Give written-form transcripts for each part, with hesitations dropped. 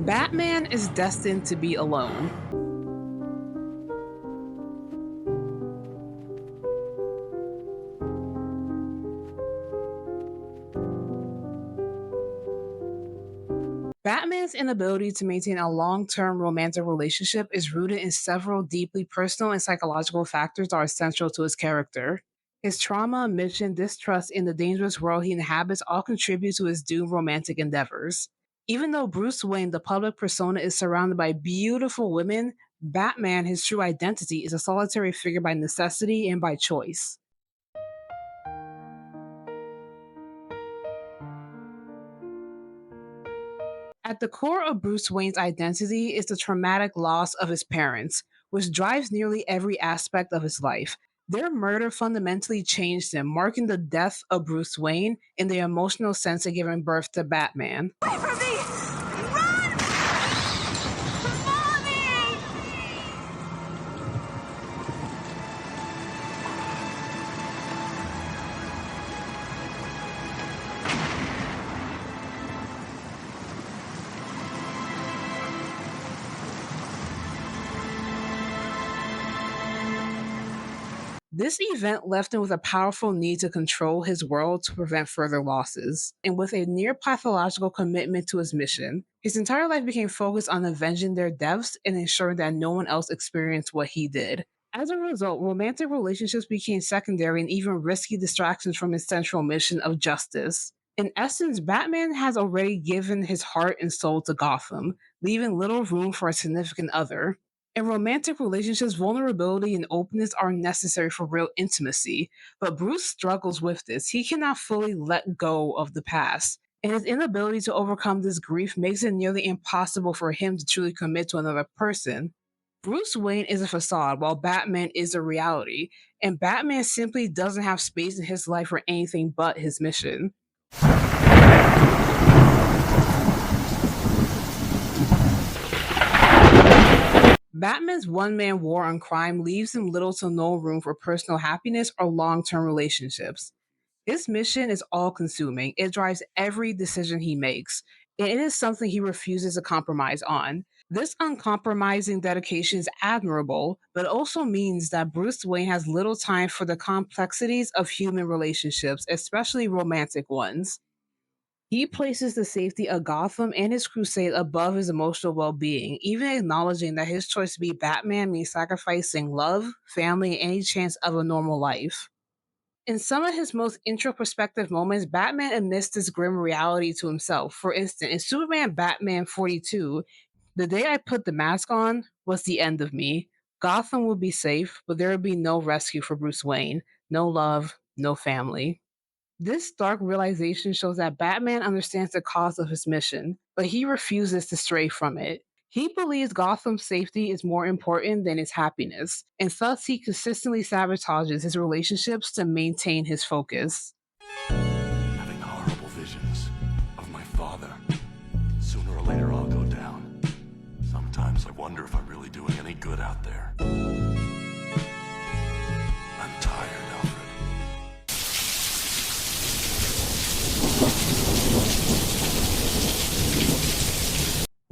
Batman is destined to be alone. Batman's inability to maintain a long term romantic relationship is rooted in several deeply personal and psychological factors that are essential to his character. His trauma, mission, distrust in the dangerous world he inhabits all contribute to his doomed romantic endeavors. Even though Bruce Wayne, the public persona, is surrounded by beautiful women, Batman, his true identity, is a solitary figure by necessity and by choice. At the core of Bruce Wayne's identity is the traumatic loss of his parents, which drives nearly every aspect of his life. Their murder fundamentally changed him, marking the death of Bruce Wayne in the emotional sense of giving birth to Batman. Wait for me! Run! Mommy! This event left him with a powerful need to control his world to prevent further losses, and with a near pathological commitment to his mission. His entire life became focused on avenging their deaths and ensuring that no one else experienced what he did. As a result, romantic relationships became secondary and even risky distractions from his central mission of justice. In essence, Batman has already given his heart and soul to Gotham, leaving little room for a significant other. In romantic relationships, vulnerability and openness are necessary for real intimacy, but Bruce struggles with this. He cannot fully let go of the past, and his inability to overcome this grief makes it nearly impossible for him to truly commit to another person. Bruce Wayne is a facade, while Batman is a reality, and Batman simply doesn't have space in his life for anything but his mission. Batman's one man war on crime leaves him little to no room for personal happiness or long term relationships. His mission is all consuming, it drives every decision he makes, and it is something he refuses to compromise on. This uncompromising dedication is admirable, but also means that Bruce Wayne has little time for the complexities of human relationships, especially romantic ones. He places the safety of Gotham and his crusade above his emotional well being, even acknowledging that his choice to be Batman means sacrificing love, family, and any chance of a normal life. In some of his most introspective moments, Batman admits this grim reality to himself. For instance, in Superman Batman 42, the day I put the mask on was the end of me. Gotham would be safe, but there would be no rescue for Bruce Wayne, no love, no family. This dark realization shows that Batman understands the cause of his mission, but he refuses to stray from it. He believes Gotham's safety is more important than his happiness, and thus he consistently sabotages his relationships to maintain his focus. Having horrible visions of my father. Sooner or later I'll go down. Sometimes I wonder if I'm really doing any good out there. I'm tired, Alfred.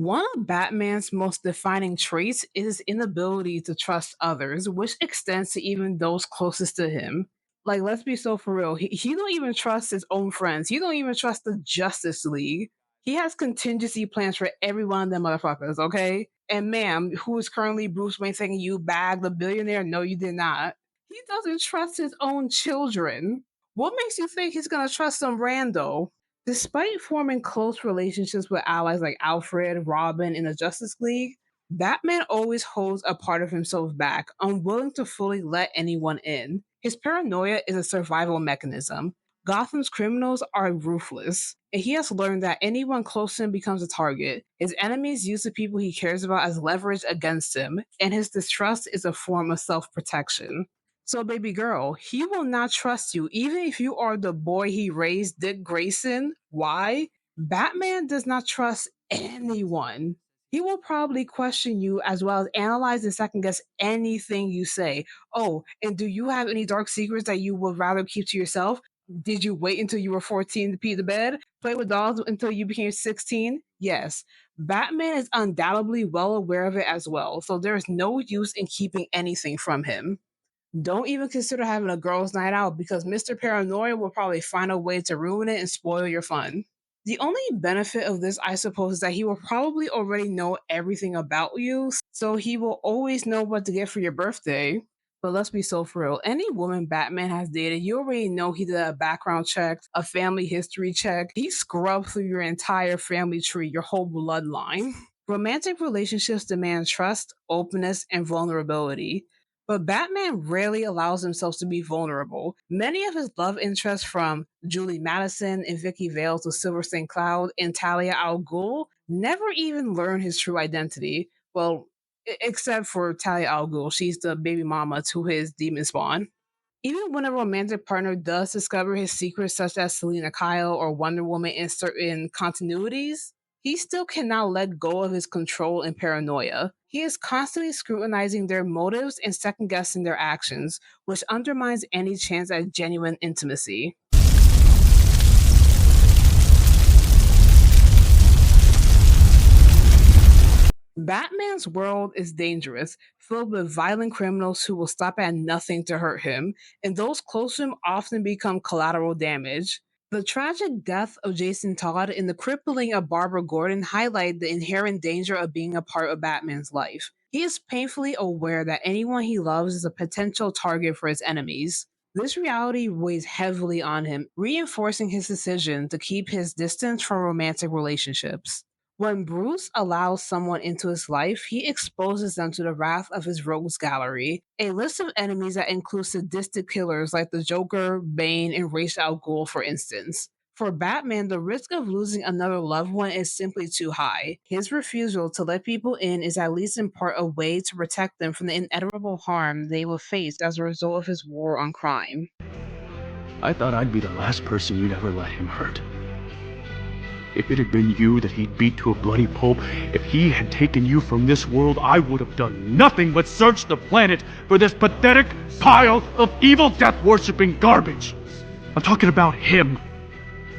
One of Batman's most defining traits is his inability to trust others, which extends to even those closest to him. Like, let's be so for real. He don't even trust his own friends. He don't even trust the Justice League. He has contingency plans for every one of them motherfuckers, okay? And ma'am, who is currently Bruce Wayne saying you bagged the billionaire? No, you did not. He doesn't trust his own children. What makes you think he's gonna trust some rando? Despite forming close relationships with allies like Alfred, Robin, and the Justice League, Batman always holds a part of himself back, unwilling to fully let anyone in. His paranoia is a survival mechanism. Gotham's criminals are ruthless, and he has learned that anyone close to him becomes a target. His enemies use the people he cares about as leverage against him, and his distrust is a form of self protection. So, baby girl, he will not trust you, even if you are the boy he raised, Dick Grayson. Why? Batman does not trust anyone. He will probably question you as well as analyze and second guess anything you say. Oh, and do you have any dark secrets that you would rather keep to yourself? Did you wait until you were 14 to pee the bed? Play with dolls until you became 16? Yes. Batman is undoubtedly well aware of it as well, so there is no use in keeping anything from him. Don't even consider having a girls' night out because Mr. Paranoia will probably find a way to ruin it and spoil your fun. The only benefit of this, I suppose, is that he will probably already know everything about you, so he will always know what to get for your birthday. But let's be so for real. Any woman Batman has dated, you already know he did a background check, a family history check. He scrubbed through your entire family tree, your whole bloodline. Romantic relationships demand trust, openness, and vulnerability. But Batman rarely allows himself to be vulnerable. Many of his love interests, from Julie Madison and Vicky Vale to Silver St. Cloud and Talia al Ghul, never even learn his true identity. Well, except for Talia al Ghul, she's the baby mama to his demon spawn. Even when a romantic partner does discover his secrets, such as Selena Kyle or Wonder Woman in certain continuities, he still cannot let go of his control and paranoia. He is constantly scrutinizing their motives and second guessing their actions, which undermines any chance at genuine intimacy. Batman's world is dangerous, filled with violent criminals who will stop at nothing to hurt him, and those close to him often become collateral damage. The tragic death of Jason Todd and the crippling of Barbara Gordon highlight the inherent danger of being a part of Batman's life. He is painfully aware that anyone he loves is a potential target for his enemies. This reality weighs heavily on him, reinforcing his decision to keep his distance from romantic relationships. When Bruce allows someone into his life, he exposes them to the wrath of his rogues gallery, a list of enemies that includes sadistic killers like the Joker, Bane, and Ra's al Ghul, for instance. For Batman, the risk of losing another loved one is simply too high. His refusal to let people in is at least in part a way to protect them from the inevitable harm they will face as a result of his war on crime. I thought I'd be the last person you'd ever let him hurt. If it had been you that he'd beat to a bloody pulp, if he had taken you from this world, I would have done nothing but search the planet for this pathetic pile of evil death-worshipping garbage. I'm talking about him.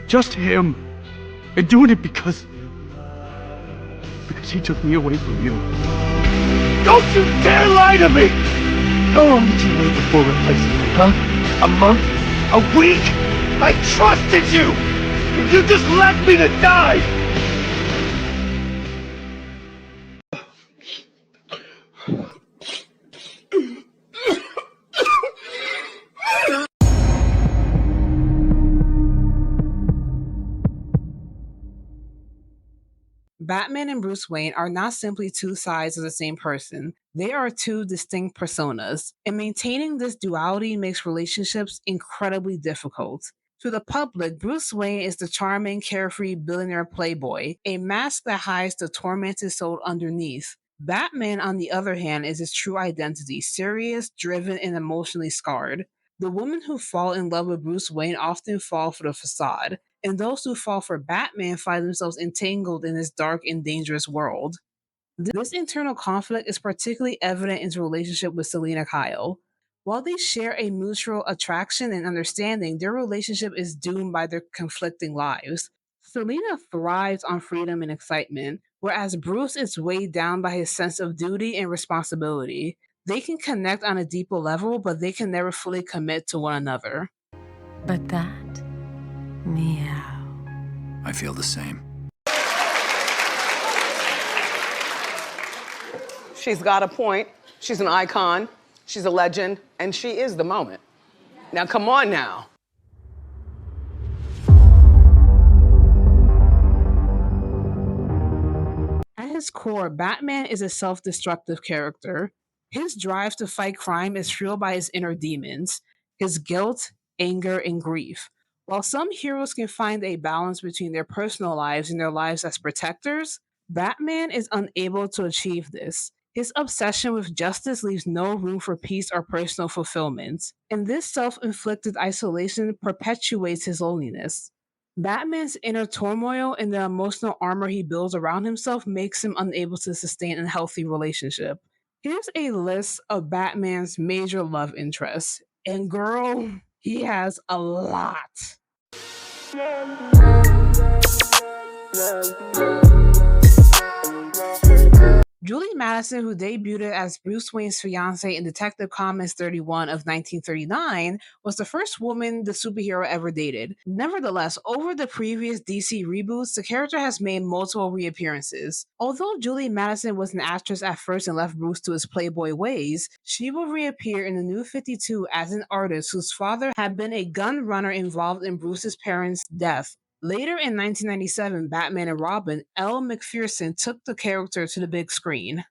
Just him. And doing it because he took me away from you. Don't you dare lie to me! How long did you wait before replacing me, huh? A month? A week? I trusted you! And you just left me to die! Batman and Bruce Wayne are not simply two sides of the same person. They are two distinct personas, and maintaining this duality makes relationships incredibly difficult. To the public, Bruce Wayne is the charming, carefree billionaire playboy, a mask that hides the tormented soul underneath. Batman, on the other hand, is his true identity, serious, driven, and emotionally scarred. The women who fall in love with Bruce Wayne often fall for the facade, and those who fall for Batman find themselves entangled in this dark and dangerous world. This internal conflict is particularly evident in his relationship with Selena Kyle. While they share a mutual attraction and understanding, their relationship is doomed by their conflicting lives. Selena thrives on freedom and excitement, whereas Bruce is weighed down by his sense of duty and responsibility. They can connect on a deeper level, but they can never fully commit to one another. But that, meow. I feel the same. She's got a point. She's an icon. She's a legend. And she is the moment. Now, come on now. At his core, Batman is a self destructive character. His drive to fight crime is fueled by his inner demons, his guilt, anger, and grief. While some heroes can find a balance between their personal lives and their lives as protectors, Batman is unable to achieve this. His obsession with justice leaves no room for peace or personal fulfillment, and this self inflicted isolation perpetuates his loneliness. Batman's inner turmoil and the emotional armor he builds around himself makes him unable to sustain a healthy relationship. Here's a list of Batman's major love interests. And girl, He has a lot. Julie Madison, who debuted as Bruce Wayne's fiancée in Detective Comics 31 of 1939, was the first woman the superhero ever dated. Nevertheless, over the previous DC reboots, the character has made multiple reappearances. Although Julie Madison was an actress at first and left Bruce to his playboy ways, she will reappear in the New 52 as an artist whose father had been a gun runner involved in Bruce's parents' death. Later in 1997, Batman and Robin, Elle Macpherson took the character to the big screen.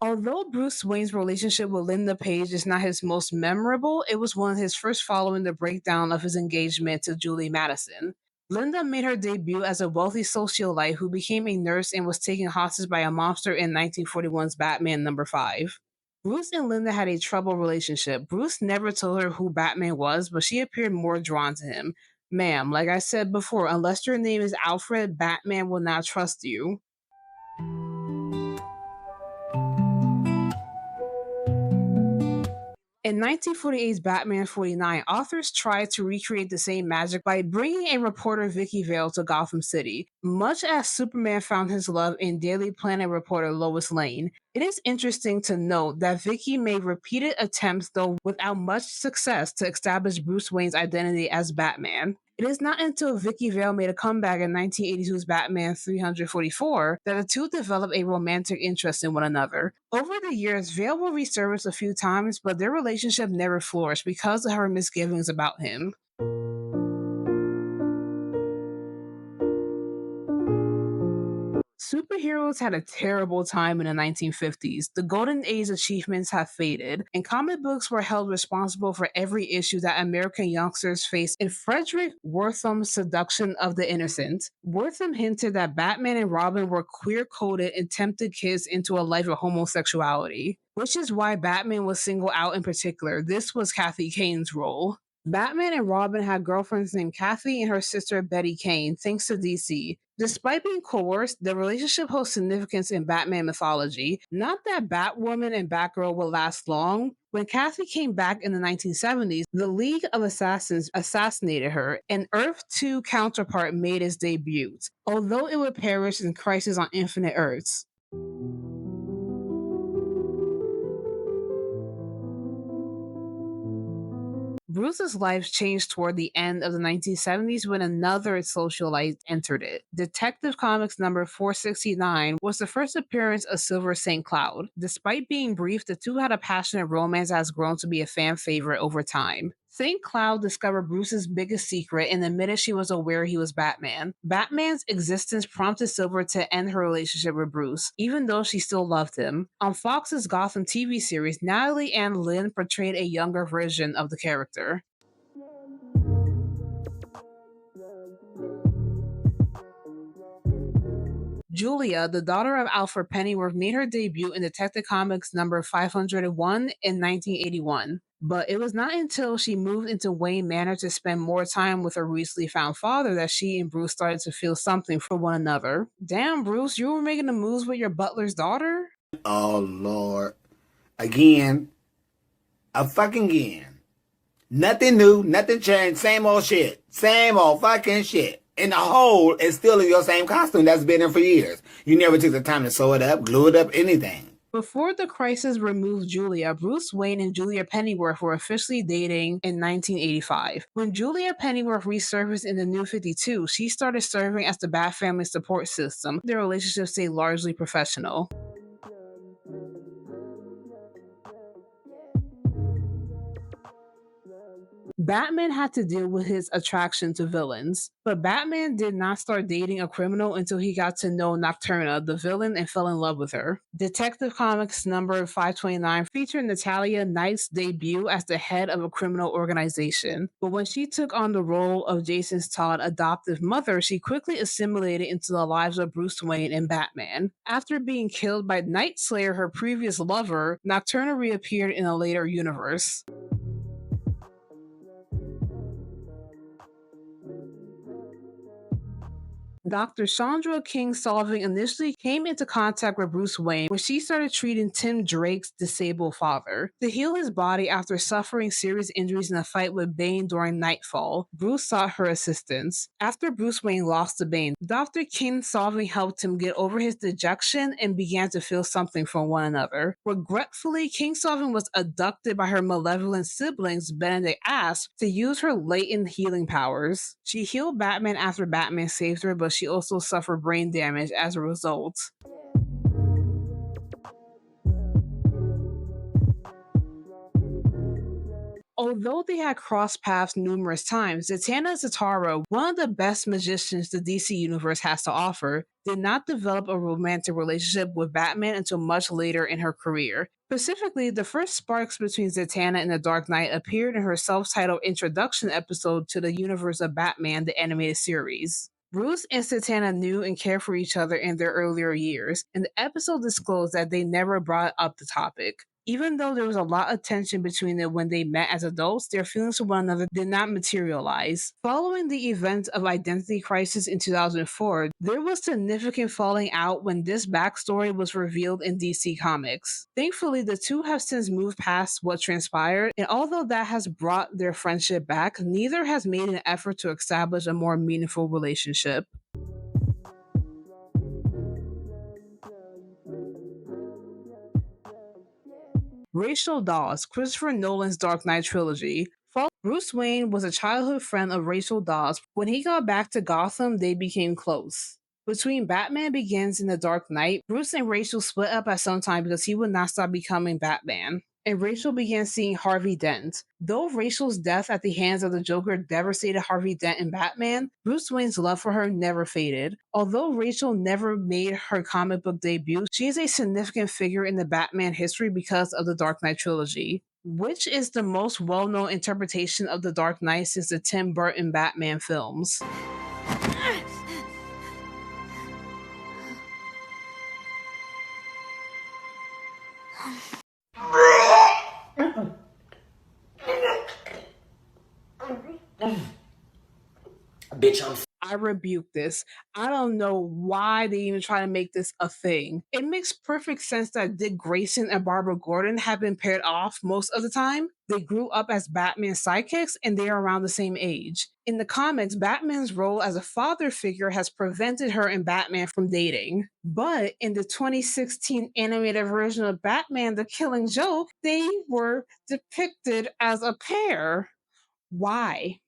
Although Bruce Wayne's relationship with Linda Page is not his most memorable, it was one of his first following the breakdown of his engagement to Julie Madison. Linda made her debut as a wealthy socialite who became a nurse and was taken hostage by a monster in 1941's Batman number 5. Bruce and Linda had a troubled relationship. Bruce never told her who Batman was, but she appeared more drawn to him. Ma'am, like I said before, unless your name is Alfred, Batman will not trust you. In 1948's Batman 49, authors tried to recreate the same magic by bringing a reporter Vicky Vale to Gotham City, much as Superman found his love in Daily Planet reporter Lois Lane. It is interesting to note that Vicky made repeated attempts, though without much success, to establish Bruce Wayne's identity as Batman. It is not until Vicky Vale made a comeback in 1982's Batman 344 that the two developed a romantic interest in one another. Over the years, Vale will resurface a few times, but their relationship never flourished because of her misgivings about him. Superheroes had a terrible time in the 1950s. The golden age achievements have faded, and comic books were held responsible for every issue that American youngsters faced. In Frederick Wortham's Seduction of the Innocent, Wortham hinted that Batman and Robin were queer coded and tempted kids into a life of homosexuality, which is why Batman was singled out in particular. This was Kathy Kane's role. Batman and Robin had girlfriends named Kathy and her sister Betty Kane, thanks to DC. Despite being coerced, the relationship holds significance in Batman mythology. Not that Batwoman and Batgirl would last long. When Kathy came back in the 1970s, the League of Assassins assassinated her, and Earth 2 counterpart made its debut, although it would perish in Crisis on Infinite Earths. Bruce's life changed toward the end of the 1970s when another socialite entered it. Detective Comics number 469 was the first appearance of Silver St. Cloud. Despite being brief, the two had a passionate romance that has grown to be a fan favorite over time. St. Cloud discovered Bruce's biggest secret and admitted she was aware he was Batman. Batman's existence prompted Silver to end her relationship with Bruce, even though she still loved him. On Fox's Gotham TV series, Natalie Ann Lynn portrayed a younger version of the character. Julia, the daughter of Alfred Pennyworth, made her debut in Detective Comics number 501 in 1981. But it was not until she moved into Wayne Manor to spend more time with her recently found father that she and Bruce started to feel something for one another. Damn, Bruce, you were making the moves with your butler's daughter? Oh, Lord. Again. A fucking again. Nothing new, nothing changed, same old shit. Same old fucking shit. And the whole is still in your same costume that's been in for years. You never took the time to sew it up, glue it up, anything. Before the crisis removed Julia, Bruce Wayne and Julia Pennyworth were officially dating in 1985. When Julia Pennyworth resurfaced in the New 52, she started serving as the Bat family support system. Their relationship stayed largely professional. Batman had to deal with his attraction to villains, but Batman did not start dating a criminal until he got to know Nocturna, the villain, and fell in love with her. Detective Comics number 529 featured Natalia Knight's debut as the head of a criminal organization, but when she took on the role of Jason Todd's adoptive mother, she quickly assimilated into the lives of Bruce Wayne and Batman. After being killed by Night Slayer, her previous lover, Nocturna reappeared in a later universe. Dr. Chandra King-Solving initially came into contact with Bruce Wayne when she started treating Tim Drake's disabled father. To heal his body after suffering serious injuries in a fight with Bane during Nightfall, Bruce sought her assistance. After Bruce Wayne lost to Bane, Dr. King-Solving helped him get over his dejection and began to feel something for one another. Regretfully, King-Solving was abducted by her malevolent siblings, Benedict Asp, to use her latent healing powers. She healed Batman after Batman saved her, but she also suffered brain damage as a result. Although they had crossed paths numerous times, Zatanna Zatara, one of the best magicians the DC Universe has to offer, did not develop a romantic relationship with Batman until much later in her career. Specifically, the first sparks between Zatanna and the Dark Knight appeared in her self-titled introduction episode to the universe of Batman, the animated series. Bruce and Zatanna knew and cared for each other in their earlier years, and the episode disclosed that they never brought up the topic. Even though there was a lot of tension between them when they met as adults, their feelings for one another did not materialize. Following the events of Identity Crisis in 2004, there was significant falling out when this backstory was revealed in DC Comics. Thankfully, the two have since moved past what transpired, and although that has brought their friendship back, neither has made an effort to establish a more meaningful relationship. Rachel Dawes, Christopher Nolan's Dark Knight trilogy. Bruce Wayne was a childhood friend of Rachel Dawes. When he got back to Gotham, they became close. Between Batman Begins and The Dark Knight, Bruce and Rachel split up at some time because he would not stop becoming Batman, and Rachel began seeing Harvey Dent. Though Rachel's death at the hands of the Joker devastated Harvey Dent and Batman, Bruce Wayne's love for her never faded. Although Rachel never made her comic book debut, she is a significant figure in the Batman history because of the Dark Knight trilogy, which is the most well-known interpretation of the Dark Knight since the Tim Burton Batman films. Bitch, I rebuke this. I don't know why they even try to make this a thing. It makes perfect sense that Dick Grayson and Barbara Gordon have been paired off most of the time. They grew up as Batman's sidekicks and they are around the same age. In the comics, Batman's role as a father figure has prevented her and Batman from dating. But in the 2016 animated version of Batman the Killing Joke, they were depicted as a pair. Why?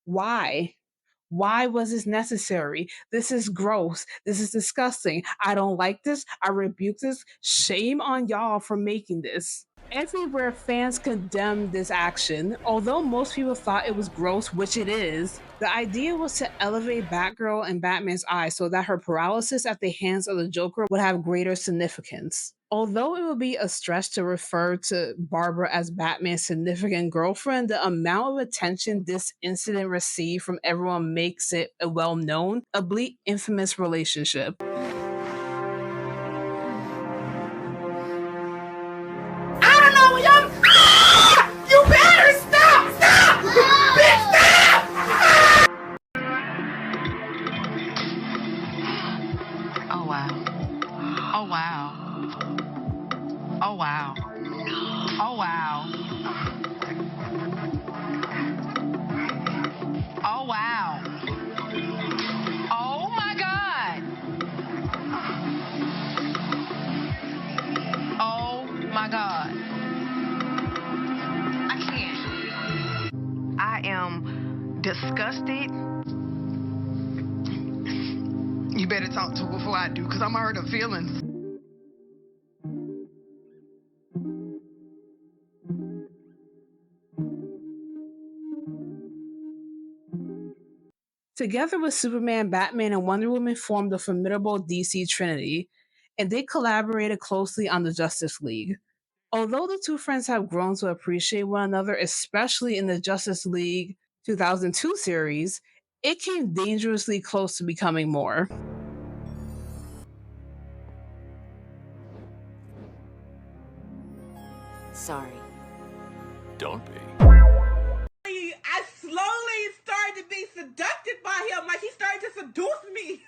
Why? Why was this necessary? This is gross. This is disgusting. I don't like this. I rebuke this. Shame on y'all for making this. Everywhere fans condemned this action. Although most people thought it was gross, which it is, the idea was to elevate Batgirl in Batman's eyes so that her paralysis at the hands of the Joker would have greater significance. Although it would be a stretch to refer to Barbara as Batman's significant girlfriend, the amount of attention this incident received from everyone makes it a well-known, albeit infamous relationship. you better stop! Stop! Bitch, stop! Oh, wow. Oh, wow. Oh, wow. Oh, wow. Oh, wow. Oh, my God. Oh, my God. I can't. I am disgusted. You better talk to her before I do, because I'm hurt her feelings. Together with Superman, Batman, and Wonder Woman formed the formidable DC Trinity, and they collaborated closely on the Justice League. Although the two friends have grown to appreciate one another, especially in the Justice League 2002 series, it came dangerously close to becoming more. Sorry. Don't be. I slowly started to be seduced by him, like he started to seduce me.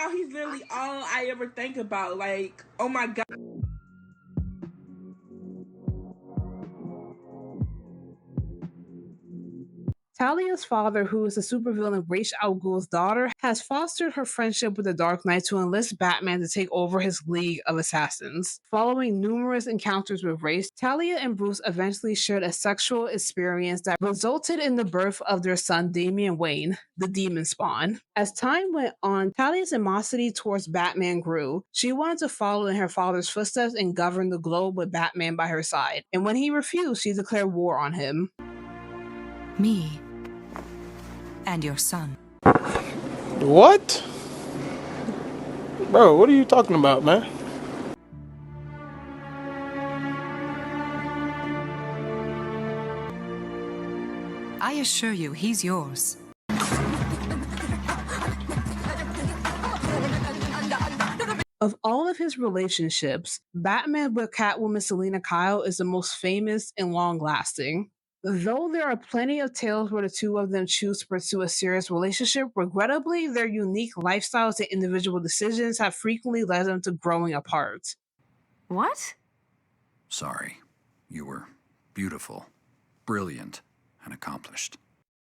now he's literally all I ever think about. Like, oh my God. Talia's father, who is the supervillain Ra's al Ghul's daughter, has fostered her friendship with the Dark Knight to enlist Batman to take over his League of Assassins. Following numerous encounters with Ra's, Talia and Bruce eventually shared a sexual experience that resulted in the birth of their son Damian Wayne, the Demon Spawn. As time went on, Talia's animosity towards Batman grew. She wanted to follow in her father's footsteps and govern the globe with Batman by her side, and when he refused, she declared war on him. Me and your son. What? Bro, what are you talking about, man? I assure you, he's yours. Of all of his relationships, Batman with Catwoman Selina Kyle is the most famous and long-lasting. Though there are plenty of tales where the two of them choose to pursue a serious relationship, regrettably, their unique lifestyles and individual decisions have frequently led them to growing apart. What? Sorry. You were beautiful, brilliant, and accomplished.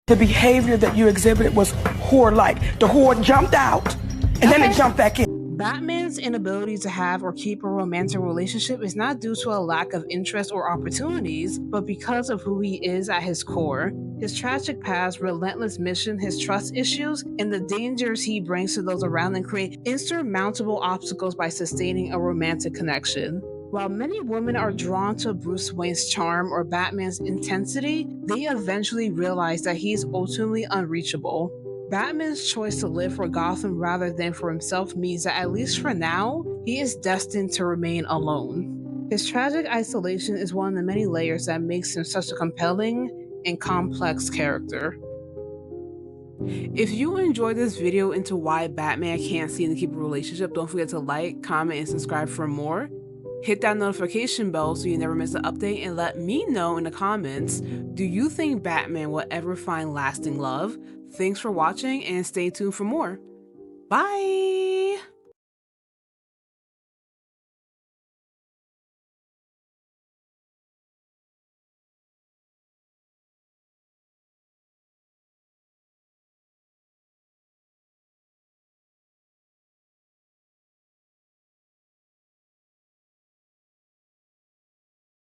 The behavior that you exhibited was whore-like. The whore jumped out, and then it jumped back in. Batman's inability to have or keep a romantic relationship is not due to a lack of interest or opportunities, but because of who he is at his core. His tragic past, relentless mission, his trust issues, and the dangers he brings to those around him create insurmountable obstacles by sustaining a romantic connection. While many women are drawn to Bruce Wayne's charm or Batman's intensity, they eventually realize that he is ultimately unreachable. Batman's choice to live for Gotham rather than for himself means that, at least for now, he is destined to remain alone. His tragic isolation is one of the many layers that makes him such a compelling and complex character. If you enjoyed this video into why Batman can't seem to keep a relationship, don't forget to like, comment, and subscribe for more. Hit that notification bell so you never miss an update, and let me know in the comments, do you think Batman will ever find lasting love? Thanks for watching and stay tuned for more. Bye!